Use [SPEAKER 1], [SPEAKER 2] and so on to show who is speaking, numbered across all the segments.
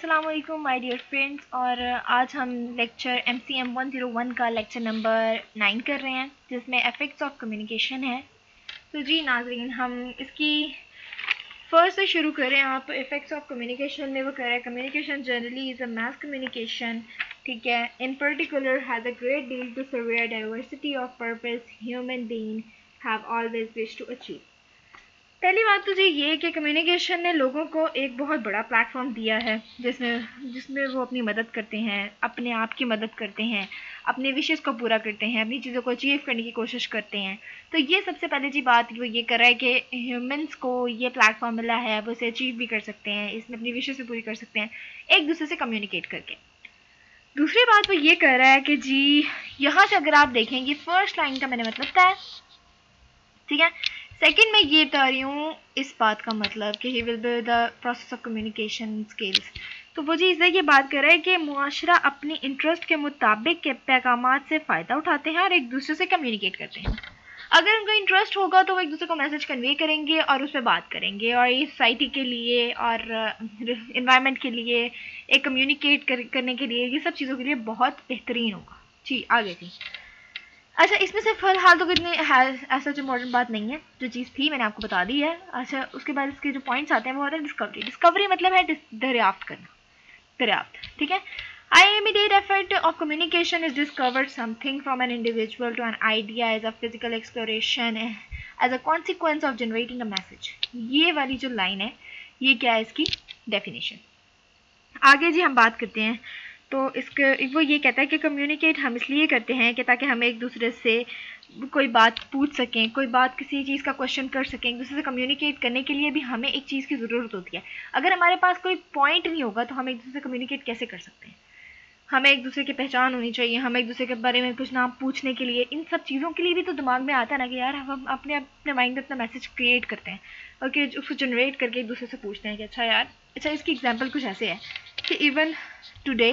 [SPEAKER 1] अस्सलाम वालेकुम my dear friends. और आज हम लेक्चर MCM 101 का लेक्चर नंबर 9 कर रहे हैं जिसमें इफ़ेक्ट्स ऑफ कम्युनिकेशन है। तो जी नाज़रीन, हम इसकी फर्स्ट से शुरू करें। आप इफ़ेक्ट्स ऑफ कम्युनिकेशन में वो कह रहे हैं communication generally is a mass communication, ठीक है, in particular has a great deal to survey diversity of purpose human being have always wish to achieve. पहली बात तो जी ये कि कम्युनिकेशन ने लोगों को एक बहुत बड़ा प्लेटफॉर्म दिया है जिसमें वो अपनी मदद करते हैं, अपने आप की मदद करते हैं, अपने विशेष को पूरा करते हैं, अपनी चीज़ों को अचीव करने की कोशिश करते हैं। तो ये सबसे पहले जी बात वो ये कर रहा है कि ह्यूमंस को ये प्लेटफॉर्म मिला है, वो इसे अचीव भी कर सकते हैं, इसमें अपनी विशेष भी पूरी कर सकते हैं एक दूसरे से कम्युनिकेट करके। दूसरी बात वो ये कर रहा है कि जी यहाँ से अगर आप देखेंगे फर्स्ट लाइन का मैंने मतलब क्या है, ठीक है। सेकंड में ये बता रही हूँ इस बात का मतलब कि he will be the process of communication skills. तो वो जी इससे ये बात कर रहा है कि मुआशरा अपनी इंटरेस्ट के मुताबिक के पैगामात से फ़ायदा उठाते हैं और एक दूसरे से कम्युनिकेट करते हैं। अगर उनका इंटरेस्ट होगा तो वो एक दूसरे को मैसेज कन्वे करेंगे और उस पर बात करेंगे, और ये सोसाइटी के लिए और इन्वायरमेंट के लिए एक कम्युनिकेट करने के लिए, ये सब चीज़ों के लिए बहुत बेहतरीन होगा। जी आगे थी। अच्छा, इसमें से फ़िलहाल तो कितनी ऐसा जो इम्पोर्टेंट बात नहीं है, जो चीज़ थी मैंने आपको बता दी है। अच्छा, उसके बाद इसके जो पॉइंट्स आते हैं वो होता है डिस्कवरी। डिस्कवरी मतलब है दरियाफ्त करना, दरियाफ्त, ठीक है। I immediate effort of communication is discovered something from an individual to an idea as a physical exploration as a consequence of generating a message. ये वाली जो लाइन है ये क्या है, इसकी डेफिनेशन। आगे जी हम बात करते हैं। तो इसके वो ये कहता है कि कम्युनिकेट हम इसलिए करते हैं कि ताकि हम एक दूसरे से कोई बात पूछ सकें, कोई बात किसी चीज़ का क्वेश्चन कर सकें। एक दूसरे से कम्युनिकेट करने के लिए भी हमें एक चीज़ की ज़रूरत होती है। अगर हमारे पास कोई पॉइंट नहीं होगा तो हम एक दूसरे से कम्युनिकेट कैसे कर सकते हैं। हमें एक दूसरे की पहचान होनी चाहिए, हमें एक दूसरे के बारे में कुछ नाम पूछने के लिए, इन सब चीज़ों के लिए भी तो दिमाग में आता है ना कि यार हम अपने अपने माइंड में अपना मैसेज क्रिएट करते हैं और कि उसको जनरेट करके एक दूसरे से पूछते हैं कि अच्छा यार, अच्छा इसकी एग्जांपल कुछ ऐसे है कि even today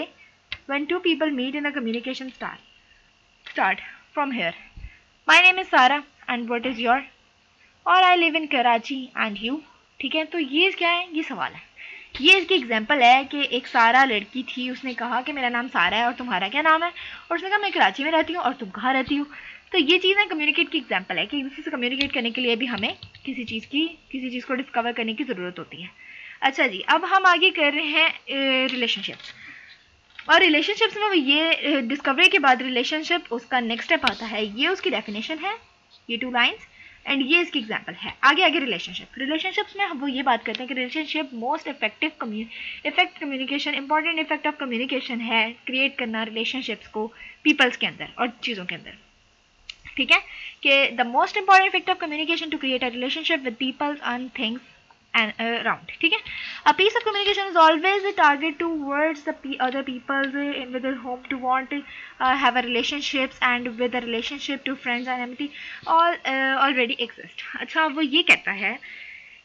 [SPEAKER 1] when two people meet in a communication start from here, my name is Sara and what is your, और I live in Karachi and you, ठीक है। तो ये क्या है, ये सवाल है, ये इसकी एग्जांपल है कि एक सारा लड़की थी, उसने कहा कि मेरा नाम सारा है और तुम्हारा क्या नाम है, और उसने कहा मैं कराची में रहती हूँ और तुम कहाँ रहती हो। तो ये चीज़ है कम्युनिकेट की एग्जांपल है कि एक दूसरे से कम्युनिकेट करने के लिए भी हमें किसी चीज़ को डिस्कवर करने की ज़रूरत होती है। अच्छा जी, अब हम आगे कर रहे हैं रिलेशनशिप्स। और रिलेशनशिप्स में ये डिस्कवरी के बाद रिलेशनशिप उसका नेक्स्ट स्टेप आता है, ये उसकी डेफिनेशन है, ये 2 लाइंस, एंड ये इसकी एग्जांपल है। आगे रिलेशनशिप्स में वो ये बात करते हैं कि relationship most effective communication, important effect of communication है क्रिएट करना रिलेशनशिप्स को पीपल्स के अंदर और चीज़ों के अंदर, ठीक है। कि the most important effect of communication to create a relationship with peoples and things and around, ठीक है। A piece of communication is always a target towards the other people with whom to want to have a relationships, and with a relationship to friends and enmity all already exist। अच्छा, वो ये कहता है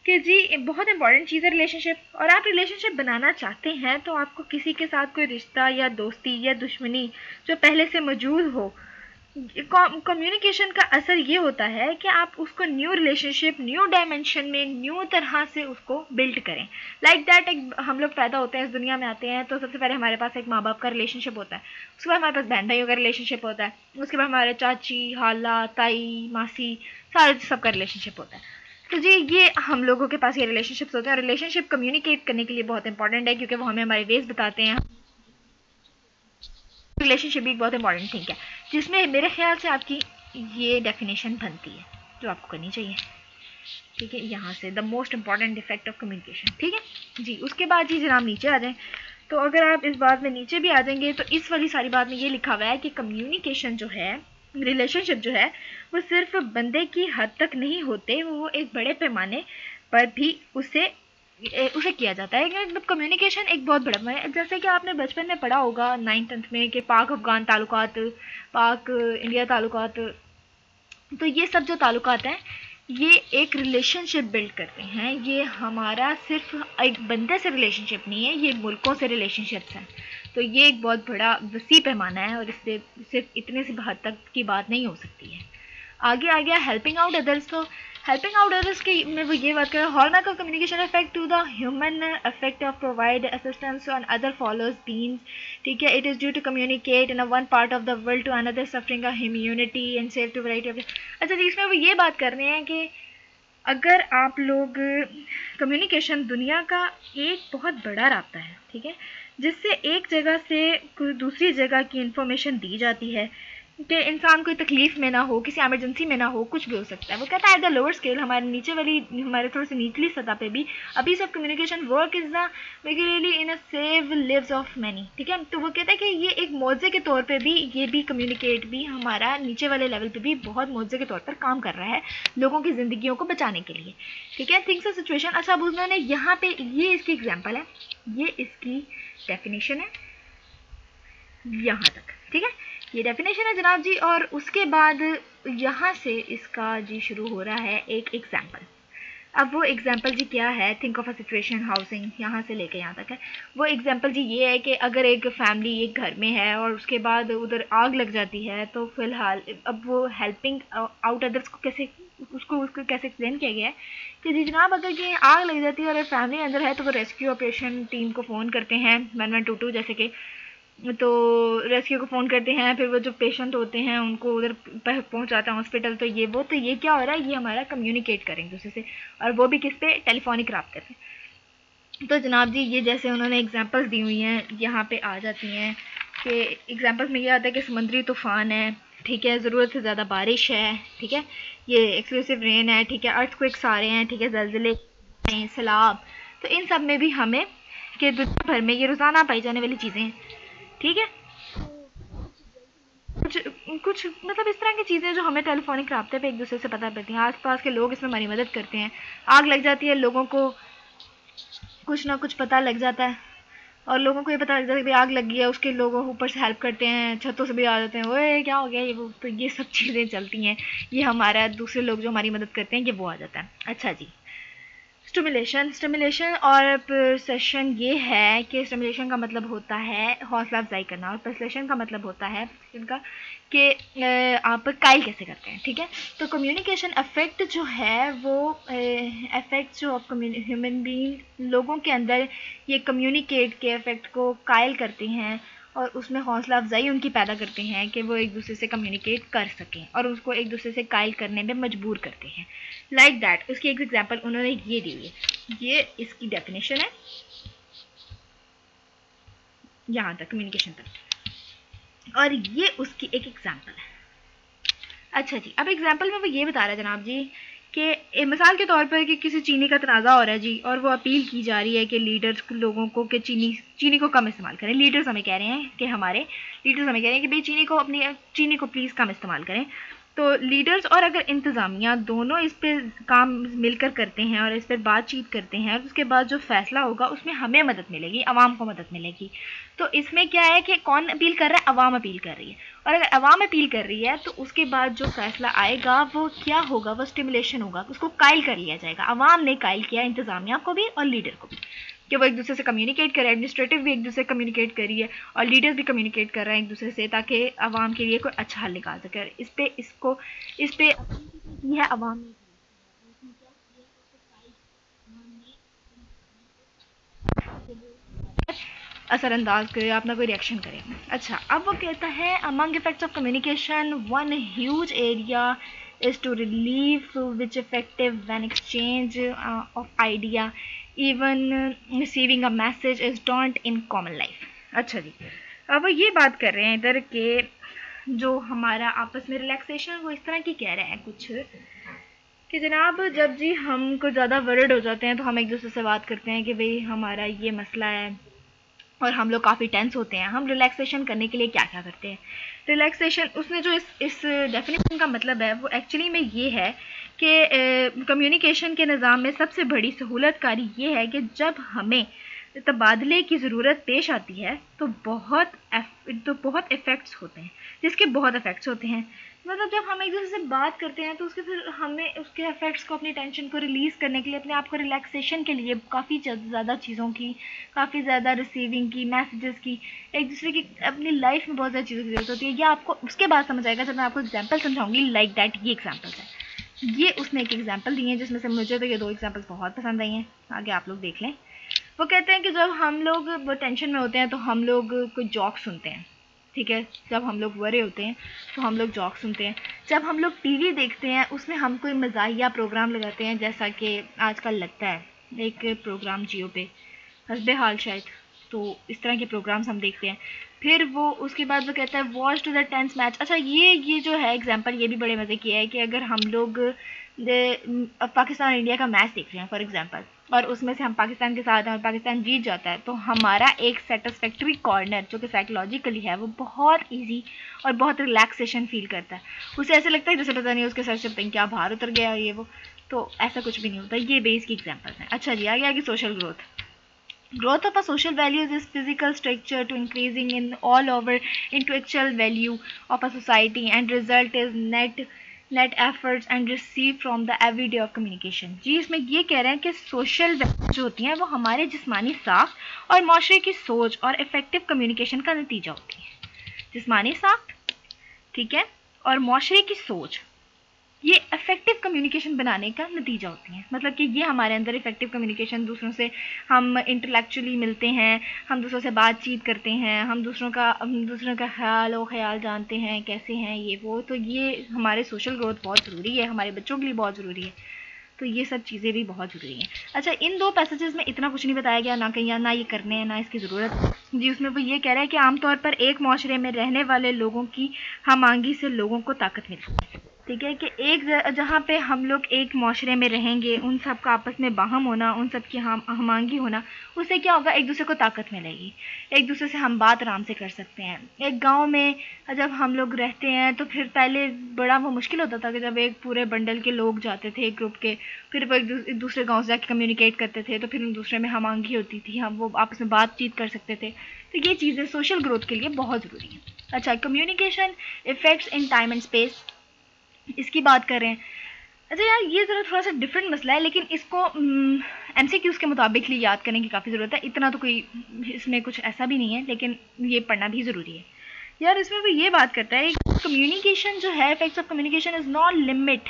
[SPEAKER 1] कि जी बहुत important चीज़ है relationship, और आप रिलेशनशिप बनाना चाहते हैं तो आपको किसी के साथ कोई रिश्ता या दोस्ती या दुश्मनी जो पहले से मौजूद हो, कम्युनिकेशन का असर ये होता है कि आप उसको न्यू रिलेशनशिप, न्यू डायमेंशन में, न्यू तरह से उसको बिल्ड करें। लाइक दैट, एक हम लोग पैदा होते हैं, इस दुनिया में आते हैं, तो सबसे पहले हमारे पास एक माँ बाप का रिलेशनशिप होता है, उसके बाद हमारे पास बहन भाइयों का रिलेशनशिप होता है, उसके बाद हमारे चाची, हाला, ताई, मासी, सारे सबका रिलेशनशिप होता है। तो जी ये हम लोगों के पास ये रिलेशनशिप्स होते हैं, और रिलेशनशिप कम्युनिकेट करने के लिए बहुत इंपॉर्टेंट है क्योंकि वो हमें हमारे वेज बताते हैं। रिलेशनशिप भी एक बहुत इंपॉर्टेंट थिंग है जिसमें मेरे ख्याल से आपकी ये डेफिनेशन बनती है जो आपको करनी चाहिए, ठीक है। यहाँ से the most important effect of communication, ठीक है जी। उसके बाद जी जनाब नीचे आ जाएं, तो अगर आप इस बात में नीचे भी आ जाएंगे तो इस वाली सारी बात में ये लिखा हुआ है कि कम्युनिकेशन जो है, रिलेशनशिप जो है, वो सिर्फ बंदे की हद तक नहीं होते, वो एक बड़े पैमाने पर भी उसे किया जाता है। मतलब कम्युनिकेशन एक बहुत बड़ा है, जैसे कि आपने बचपन में पढ़ा होगा 9th-10th में कि पाक अफ़गान ताल्लुकात, पाक इंडिया ताल्लुकात। तो ये सब जो ताल्लुकात हैं ये एक रिलेशनशिप बिल्ड करते हैं। ये हमारा सिर्फ एक बंदे से रिलेशनशिप नहीं है, ये मुल्कों से रिलेशनशिप्स हैं। तो ये एक बहुत बड़ा वसी पैमाना है और इससे सिर्फ इतने से हद तक की बात नहीं हो सकती है। आगे आ गया हेल्पिंग आउट अदर्स। तो हेल्पिंग आउट अदर्स की में वो ये बात कर रहे हैं, hallmark of communication effect to the human effect of provide assistance on other followers beings, ठीक है, it is due to communicate in one part of the world to another suffering a immunity and save to variety of. अच्छा जी, इसमें वो ये बात कर रहे हैं कि अगर आप लोग कम्युनिकेशन दुनिया का एक बहुत बड़ा रास्ता है, ठीक है, जिससे एक जगह से दूसरी जगह की इंफॉर्मेशन दी जाती है कि इंसान कोई तकलीफ में ना हो, किसी एमरजेंसी में ना हो, कुछ भी हो सकता है। वो कहता है एट द लोअर स्केल, हमारे नीचे वाली, हमारे थोड़ी सी निचली सतह पे भी अभी सब communication work is the regularly in a save lives of many, ठीक है। तो वो कहता है कि ये एक मौजे के तौर पे भी, ये भी कम्युनिकेट भी हमारा नीचे वाले लेवल पे भी बहुत मौजे के तौर पर काम कर रहा है लोगों की ज़िंदगियों को बचाने के लिए, ठीक है। Things of situation. अच्छा, अब उन्होंने यहाँ पे ये इसकी एग्जाम्पल है, ये इसकी डेफिनेशन है यहाँ तक, ठीक है, ये डेफिनेशन है जनाब जी। और उसके बाद यहाँ से इसका जी शुरू हो रहा है एक एग्जाम्पल। अब वो एग्जाम्पल जी क्या है, think of a situation, housing, यहाँ से लेके यहाँ तक है। वो एग्जाम्पल जी ये है कि अगर एक फैमिली एक घर में है और उसके बाद उधर आग लग जाती है, तो फिलहाल अब वो हेल्पिंग आउट अदर्स को कैसे, उसको कैसे एक्सप्लेन किया गया है कि जी जनाब, अगर ये आग लग जाती है और फैमिली अंदर है तो वो रेस्क्यू ऑपरेशन टीम को फ़ोन करते हैं 1122 जैसे कि, तो रेस्क्यू को फ़ोन करते हैं, फिर वो जो पेशेंट होते हैं उनको उधर पहुंचाते हैं हॉस्पिटल। तो ये क्या हो रहा है, ये हमारा कम्युनिकेट करें दूसरे से, और वो भी किस पे, टेलीफोनिक राब्ते पे। तो जनाब जी ये जैसे उन्होंने एग्जांपल्स दी हुई हैं यहाँ पे आ जाती हैं कि एग्जांपल्स में ये आता है कि समुद्री तूफ़ान है, ठीक है, ज़रूरत से ज़्यादा बारिश है, ठीक है, ये एक्सक्लूसिव रेन है, ठीक है, अर्थक्वेक्स आ रहे हैं, ठीक है, ज़लज़ले, सैलाब। तो इन सब में भी हमें कि दुनिया भर में ये रोज़ाना पाई जाने वाली चीज़ें हैं, ठीक है, कुछ कुछ मतलब इस तरह की चीज़ें जो हमें टेलीफोनिक राब्ते पे एक दूसरे से पता पड़ती हैं। आसपास के लोग इसमें हमारी मदद करते हैं। आग लग जाती है, लोगों को कुछ ना कुछ पता लग जाता है, और लोगों को ये पता लग जाता है कि आग लगी है, उसके लोगों ऊपर से हेल्प करते हैं, छतों से भी आ जाते हैं, ओए क्या हो गया ये वो। तो ये सब चीज़ें चलती हैं, ये हमारा दूसरे लोग जो हमारी मदद करते हैं ये वो आ जाता है। अच्छा जी, स्टिमुलेशन और परसेशन ये है कि स्टिमुलेशन का मतलब होता है हौसला अफजाई करना, और परसेशन का मतलब होता है इनका कि आप कायल कैसे करते हैं, ठीक है। तो कम्युनिकेशन अफेक्ट जो है वो अफेक्ट जो ह्यूमन बीइंग लोगों के अंदर ये कम्युनिकेट के अफेक्ट को कायल करते हैं, और उसमें हौसला अफजाई उनकी पैदा करते हैं कि वो एक दूसरे से कम्युनिकेट कर सकें और उसको एक दूसरे से कायल करने में मजबूर करते हैं। लाइक दैट, उसकी एक एग्जांपल उन्होंने ये दी है, ये इसकी डेफिनेशन है यहाँ तक, कम्युनिकेशन तक, और ये उसकी एक एग्जांपल है। अच्छा जी, अब एग्जांपल में वो ये बता रहा है जनाब जी कि मिसाल के तौर पर कि किसी चीनी का तनाज़ा हो रहा है जी, और वो अपील की जा रही है कि लीडर्स लोगों को कि चीनी को कम इस्तेमाल करें। लीडर्स हमें कह रहे हैं कि हमारे लीडर्स हमें कह रहे हैं कि भाई चीनी को प्लीज़ कम इस्तेमाल करें। तो लीडर्स और अगर इंतज़ामिया दोनों इस पर काम मिलकर करते हैं और इस पर बातचीत करते हैं, और उसके बाद जो फैसला होगा उसमें हमें मदद मिलेगी, आवाम को मदद मिलेगी। तो इसमें क्या है कि कौन अपील कर रहा है, आवाम अपील कर रही है, और अगर आवाम अपील कर रही है तो उसके बाद जो फैसला आएगा वो क्या होगा, वो स्टिमुलेशन होगा, उसको कायल कर लिया जाएगा। आवाम ने कायल किया इंतज़ामिया को भी और लीडर को भी कि वो एक दूसरे से कम्युनिकेट करे, एडमिनिस्ट्रेटिव भी एक दूसरे से कम्युनिकेट करी है और लीडर्स भी कम्युनिकेट कर रहे हैं एक दूसरे से, ताकि आवाम के लिए कोई अच्छा हल निकाल सके। इस पे यह है आवाम असरअंदाज करे, अपना कोई रिएक्शन करे। अच्छा, अब वो कहता है among effects of communication one huge area is to relieve which effective when exchange of idea even receiving a message is don't in common life। अच्छा जी, अब वो ये बात कर रहे हैं इधर के जो हमारा आपस में रिलैक्सेशन वो इस तरह की कह रहे हैं कुछ कि जनाब जब जी हम कुछ ज़्यादा वर्ड हो जाते हैं तो हम एक दूसरे से बात करते हैं कि भाई हमारा ये मसला है और हम लोग काफ़ी टेंस होते हैं, हम रिलैक्सेशन करने के लिए क्या क्या करते हैं। रिलैक्सेशन उसने जो इस डेफिनेशन का मतलब है वो एक्चुअली में ये है कि कम्युनिकेशन के निज़ाम में सबसे बड़ी सहूलतकारी ये है कि जब हमें तबादले की ज़रूरत पेश आती है तो बहुत इफ़ेक्ट्स होते हैं, जिसके बहुत इफ़ेक्ट्स होते हैं। मतलब जब हम एक दूसरे से बात करते हैं तो उसके फिर हमें उसके इफ़ेक्ट्स को, अपनी टेंशन को रिलीज़ करने के लिए, अपने आप को रिलैक्सेशन के लिए काफ़ी ज़्यादा चीज़ों की, काफ़ी ज़्यादा रिसीविंग की, मैसेजेस की, एक दूसरे की अपनी लाइफ में बहुत ज़्यादा चीज़ों की ज़रूरत होती है। ये आपको उसके बाद समझ आएगा जब मैं आपको एग्जाम्पल समझाऊंगी। लाइक दैट, ये एग्जाम्पल्स हैं। ये उसने एक एग्जाम्पल दी है जिसमें से मुझे तो ये 2 एग्जाम्पल्स बहुत पसंद आई हैं, आगे आप लोग देख लें। वो कहते हैं कि जब हम लोग वो टेंशन में होते हैं तो हम लोग कोई जॉक सुनते हैं, ठीक है। जब हम लोग वरे होते हैं तो हम लोग जॉक सुनते हैं। जब हम लोग टीवी देखते हैं उसमें हम कोई मज़ाहिया प्रोग्राम लगाते हैं, जैसा कि आजकल लगता है एक प्रोग्राम जियो पे हस्बे हाल शायद, तो इस तरह के प्रोग्राम्स हम देखते हैं। फिर वो उसके बाद वो कहता है watch to the tense match. अच्छा ये जो है एग्जांपल ये भी बड़े मज़े की है कि अगर हम लोग पाकिस्तान और इंडिया का मैच देख रहे हैं फॉर एग्जांपल, और उसमें से हम पाकिस्तान के साथ हैं और पाकिस्तान जीत जाता है, तो हमारा एक सेटिस्फैक्ट्री कॉर्नर जो कि साइकोलॉजिकली है वो बहुत ईजी और बहुत रिलैक्सेशन फील करता है। उसे ऐसे लगता है जैसे पता नहीं उसके सर से पता नहीं क्या बाहर उतर गया ये वो, तो ऐसा कुछ भी नहीं होता। ये बेस की एग्जाम्पल्स हैं। अच्छा जी, आगे social growth. Growth of a social values is physical structure to increasing in all over intellectual value of a society and result is net efforts and receive from the everyday of communication। जी इसमें ये कह रहे हैं कि social values जो होती हैं वो हमारे जिस्मानी साख और माशरे की सोच और इफेक्टिव कम्युनिकेशन का नतीजा होती है। जिस्मानी साख, ठीक है, और माशरे की सोच ये इफेक्टिव कम्युनिकेशन बनाने का नतीजा होती हैं। मतलब कि ये हमारे अंदर इफेक्टिव कम्युनिकेशन, दूसरों से हम इंटेलेक्चुअली मिलते हैं, हम दूसरों से बातचीत करते हैं, हम दूसरों का ख्याल जानते हैं कैसे हैं ये वो, तो ये हमारे सोशल ग्रोथ बहुत ज़रूरी है, हमारे बच्चों के लिए बहुत ज़रूरी है। तो ये सब चीज़ें भी बहुत ज़रूरी हैं। अच्छा, इन 2 पैसेजेस में इतना कुछ नहीं बताया गया, ना कहीं ना ये करने हैं ना इसकी ज़रूरत जी। उसमें वो ये कह रहा है कि आमतौर पर एक माशरे में रहने वाले लोगों की हम-आहंगी से लोगों को ताकत मिलती है, ठीक है, कि एक जहाँ पे हम लोग एक माशरे में रहेंगे, उन सब का आपस में बाहम होना, उन सब की हम-आहंगी होना, उससे क्या होगा, एक दूसरे को ताकत मिलेगी, एक दूसरे से हम बात आराम से कर सकते हैं। एक गांव में जब हम लोग रहते हैं तो फिर पहले बड़ा वो मुश्किल होता था कि जब एक पूरे बंडल के लोग जाते थे एक ग्रुप के, फिर वो एक दूसरे गांव से जाके कम्युनिकेट करते थे, तो फिर उन दूसरे में हम-आहंगी होती थी, हम वो आपस में बातचीत कर सकते थे। तो ये चीज़ें सोशल ग्रोथ के लिए बहुत ज़रूरी है। अच्छा, communication effects in time and space, इसकी बात करें। अच्छा यार, ये ज़रा थोड़ा सा डिफरेंट मसला है, लेकिन इसको MCQs के मुताबिक लिए याद करने की काफ़ी ज़रूरत है। इतना तो कोई इसमें कुछ ऐसा भी नहीं है, लेकिन ये पढ़ना भी ज़रूरी है यार। इसमें वो ये बात करता है कम्युनिकेशन जो है, effects of communication is not limit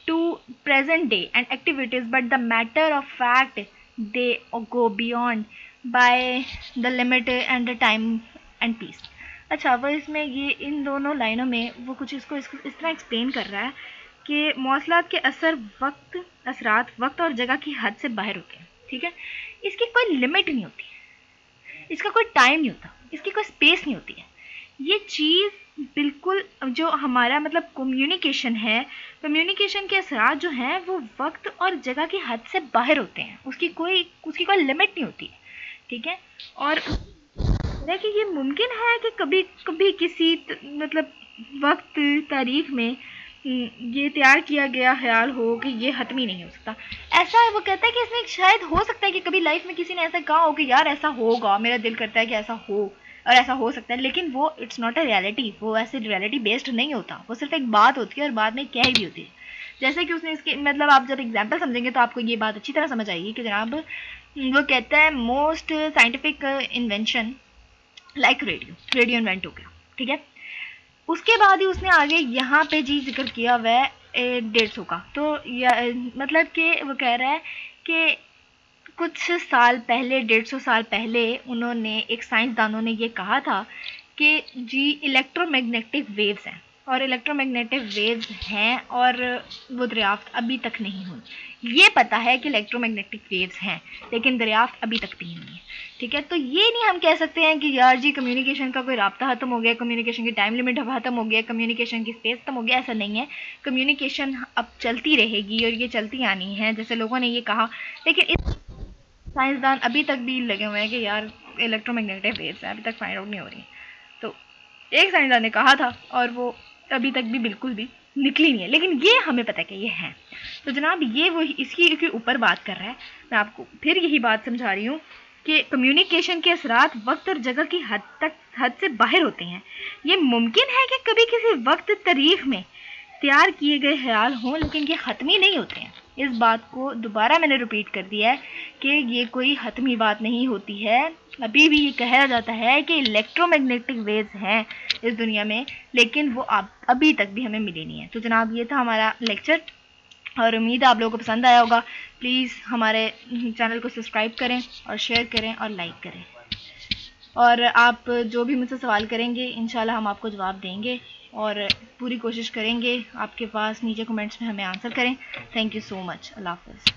[SPEAKER 1] to present day and activities but the matter of fact they go beyond by the limit and the time and peace. अच्छा, वो इसमें ये इन दोनों लाइनों में वो कुछ इसको इस तरह एक्सप्लेन कर रहा है कि मौसलात के असरात वक्त और जगह की हद से बाहर होते हैं, ठीक है। इसकी कोई लिमिट नहीं होती, इसका कोई टाइम नहीं होता, इसकी कोई स्पेस नहीं होती है। ये चीज़ बिल्कुल जो हमारा मतलब कम्युनिकेशन है, कम्युनिकेशन के असरात जो हैं वो वक्त और जगह की हद से बाहर होते हैं, उसकी कोई लिमिट नहीं होती है, ठीक है। और कि ये मुमकिन है कि कभी कभी किसी मतलब वक्त तारीख में ये तैयार किया गया ख्याल हो कि ये हतमी नहीं हो सकता। ऐसा वो कहता है कि इसमें शायद हो सकता है कि कभी लाइफ में किसी ने ऐसा कहा हो कि यार ऐसा होगा, मेरा दिल करता है कि ऐसा हो और ऐसा हो सकता है, लेकिन वो इट्स नॉट अ रियलिटी, वो ऐसे रियलिटी बेस्ड नहीं होता, वो सिर्फ एक बात होती है और बाद में कह भी होती है। जैसे कि उसने इसके मतलब आप जब एग्जाम्पल समझेंगे तो आपको ये बात अच्छी तरह समझ आएगी कि जनाब वो कहता है most scientific invention like radio invent हो गया, ठीक है। उसके बाद ही उसने आगे यहाँ पे जी जिक्र किया हुआ है 150 का, तो मतलब कि वो कह रहा है कि कुछ साल पहले 150 साल पहले उन्होंने एक साइंसदानों ने ये कहा था कि जी इलेक्ट्रोमैग्नेटिक वेव्स हैं और इलेक्ट्रोमैग्नेटिक वेव्स हैं और वो दरियाफ्त अभी तक नहीं हुई। ये पता है कि इलेक्ट्रोमैग्नेटिक वेव्स हैं लेकिन दरियाफ्त अभी तक भी नहीं है, ठीक है। तो ये नहीं हम कह सकते हैं कि यार जी कम्युनिकेशन का कोई राब्ता ख़त्म हो गया, कम्युनिकेशन की टाइम लिमिट ख़त्म हो गया, कम्युनिकेशन की स्पेस ख़त्म हो गया, ऐसा नहीं है। कम्युनिकेशन अब चलती रहेगी और ये चलती आनी है जैसे लोगों ने ये कहा, लेकिन इस साइंसदान अभी तक भी लगे हुए हैं कि यार इलेक्ट्रोमैग्नेटिक वेव्स हैं, अभी तक फाइंड आउट नहीं हो रही। तो एक साइंसदान ने कहा था और वो अभी तक भी बिल्कुल भी निकली नहीं है, लेकिन ये हमें पता है कि ये है। तो जनाब ये वो इसकी के ऊपर बात कर रहा है। मैं आपको फिर यही बात समझा रही हूँ कि कम्युनिकेशन के असरात वक्त और जगह की हद से बाहर होते हैं। ये मुमकिन है कि कभी किसी वक्त तारीख में तैयार किए गए ख्याल हों लेकिन ये हतमी नहीं होते हैं। इस बात को दोबारा मैंने रिपीट कर दिया है कि ये कोई हतमी बात नहीं होती है। अभी भी ये कहा जाता है कि इलेक्ट्रोमैग्नेटिक वेव्स हैं इस दुनिया में, लेकिन वो अभी तक भी हमें मिली नहीं है। तो जनाब ये था हमारा लेक्चर और उम्मीद है आप लोगों को पसंद आया होगा। प्लीज़ हमारे चैनल को सब्सक्राइब करें और शेयर करें और लाइक करें। और आप जो भी मुझसे सवाल करेंगे इंशाल्लाह हम आपको जवाब देंगे और पूरी कोशिश करेंगे आपके पास नीचे कमेंट्स में हमें आंसर करें। Thank you so much. अल्लाह हाफ़िज़।